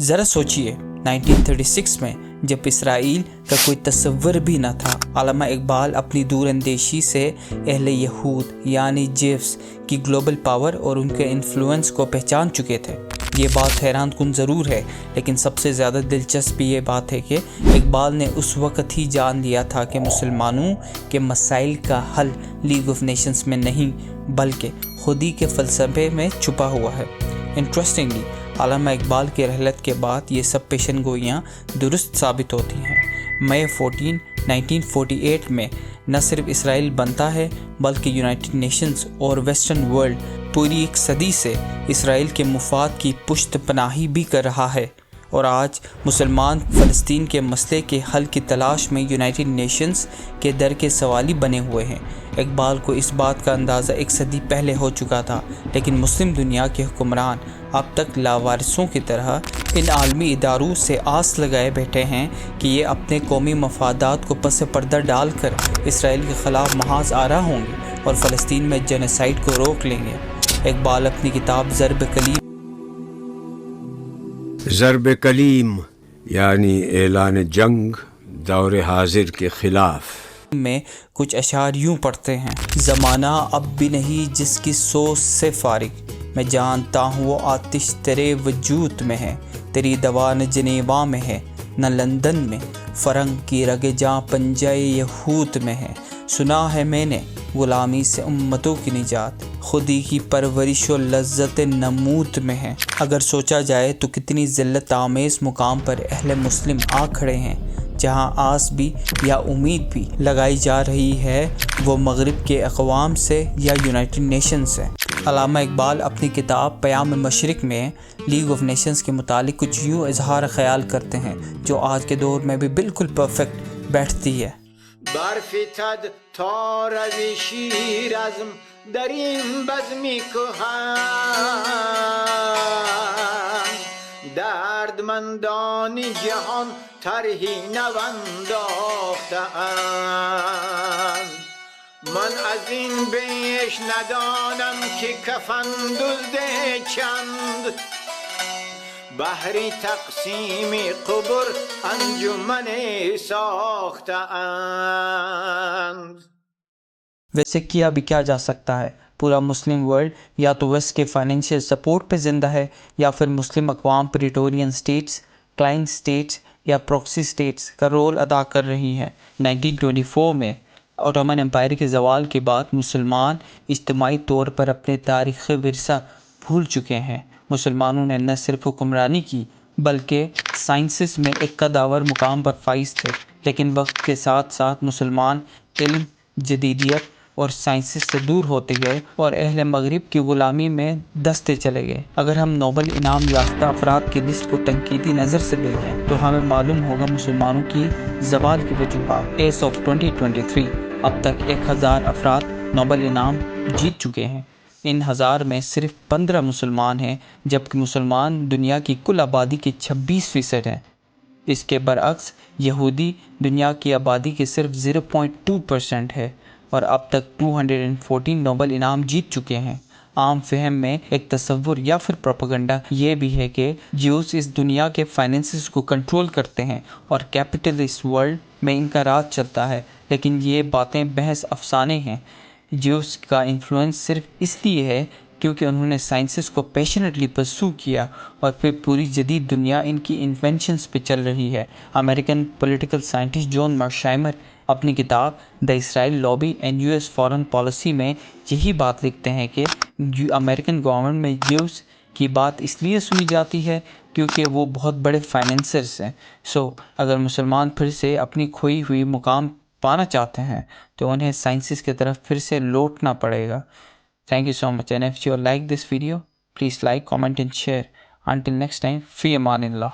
ذرا سوچئے 1936 میں جب اسرائیل کا کوئی تصور بھی نہ تھا، علامہ اقبال اپنی دور اندیشی سے اہل یہود یعنی جیوس کی گلوبل پاور اور ان کے انفلوئنس کو پہچان چکے تھے۔ یہ بات حیران کن ضرور ہے، لیکن سب سے زیادہ دلچسپ یہ بات ہے کہ اقبال نے اس وقت ہی جان لیا تھا کہ مسلمانوں کے مسائل کا حل لیگ آف نیشنز میں نہیں بلکہ خودی کے فلسفے میں چھپا ہوا ہے۔ انٹرسٹنگلی، علامہ اقبال کی رحلت کے بعد یہ سب پیشن گوئیاں درست ثابت ہوتی ہیں۔ مئی 14، 1948 میں نہ صرف اسرائیل بنتا ہے بلکہ یونائٹڈ نیشنز اور ویسٹرن ورلڈ پوری ایک صدی سے اسرائیل کے مفاد کی پشت پناہی بھی کر رہا ہے، اور آج مسلمان فلسطین کے مسئلے کے حل کی تلاش میں یونائٹڈ نیشنز کے در کے سوالی بنے ہوئے ہیں۔ اقبال کو اس بات کا اندازہ ایک صدی پہلے ہو چکا تھا، لیکن مسلم دنیا کے حکمران اب تک لاوارثوں کی طرح ان عالمی اداروں سے آس لگائے بیٹھے ہیں کہ یہ اپنے قومی مفادات کو پس پردہ ڈال کر اسرائیل کے خلاف محاذ آرا ہوں گے اور فلسطین میں جینوسائیڈ کو روک لیں گے۔ اقبال اپنی کتاب ضرب کلیم یعنی اعلان جنگ دور حاضر کے خلاف میں کچھ اشعار یوں پڑھتے ہیں: زمانہ اب بھی نہیں جس کی سوچ سے فارغ، میں جانتا ہوں وہ آتش تیرے وجود میں ہے، تیری دوا نہ جنیوا میں ہے نہ لندن میں، فرنگ کی رگ جاں پنجہ یہود میں ہے، سنا ہے میں نے غلامی سے امتوں کی نجات، خودی کی پرورش و لذت نمود میں ہے۔ اگر سوچا جائے تو کتنی ذلت آمیز مقام پر اہل مسلم آ کھڑے ہیں، جہاں آس بھی یا امید بھی لگائی جا رہی ہے وہ مغرب کے اقوام سے یا یونائٹڈ نیشن سے۔ علامہ اقبال اپنی کتاب پیام مشرق میں لیگ آف نیشنز کے متعلق کچھ یوں اظہار خیال کرتے ہیں جو آج کے دور میں بھی بالکل پرفیکٹ بیٹھتی ہے: برفتد تا روی شیر ازم در این بزمی کهن، دردمندان جهان طرحی نو انداخته‌اند، من از این بیش ندانم که کفن دزد چند، بهر تقسیم قبر انجمن ساخته‌اند۔ ویسے کیا بھی کیا جا سکتا ہے؟ پورا مسلم ورلڈ یا تو ویسٹ کے فائنینشیل سپورٹ پہ زندہ ہے، یا پھر مسلم اقوام پریٹورین سٹیٹس، کلائنٹ سٹیٹس یا پروکسی سٹیٹس کا رول ادا کر رہی ہیں۔ 1924 میں اوٹومن امپائر کے زوال کے بعد مسلمان اجتماعی طور پر اپنے تاریخی ورثہ بھول چکے ہیں۔ مسلمانوں نے نہ صرف حکمرانی کی بلکہ سائنسز میں ایک قدآور مقام پر فائز تھے، لیکن وقت کے ساتھ ساتھ مسلمان علم، جدیدیت اور سائنسز سے دور ہوتے گئے اور اہل مغرب کی غلامی میں دھستے چلے گئے۔ اگر ہم نوبل انعام یافتہ افراد کی لسٹ کو تنقیدی نظر سے دیکھیں تو ہمیں معلوم ہوگا مسلمانوں کی زوال کی وجوہات۔ ایز آف 2023 اب تک 1000 افراد نوبل انعام جیت چکے ہیں۔ ان 1000 میں صرف 15 مسلمان ہیں، جبکہ مسلمان دنیا کی کل آبادی کے 26% ہیں۔ اس کے برعکس یہودی دنیا کی آبادی کے صرف 0.2% ہے اور اب تک 214 نوبل انعام جیت چکے ہیں۔ عام فہم میں ایک تصور یا پھر پروپیگنڈا یہ بھی ہے کہ جیوز اس دنیا کے فائنینسز کو کنٹرول کرتے ہیں اور کیپٹلسٹ ورلڈ میں ان کا راج چلتا ہے، لیکن یہ باتیں محض افسانے ہیں۔ جیوز کا انفلوئنس صرف اس لیے ہے کیونکہ انہوں نے سائنسز کو پیشنیٹلی پرسو کیا اور پھر پوری جدید دنیا ان کی انوینشنز پہ چل رہی ہے۔ American political scientist John Mearsheimer اپنی کتاب the Israel lobby and US foreign policy میں یہی بات لکھتے ہیں کہ امریکن گورنمنٹ میں جیوز کی بات اس لیے سنی جاتی ہے کیونکہ وہ بہت بڑے فائنینسرز ہیں۔ اگر مسلمان پھر سے اپنی کھوئی ہوئی مقام پانا چاہتے ہیں تو انہیں سائنسز کی طرف پھر سے لوٹنا پڑے گا۔ Thank you so much, and if you like this video, please like, comment and share. Until next time, فی امان اللہ۔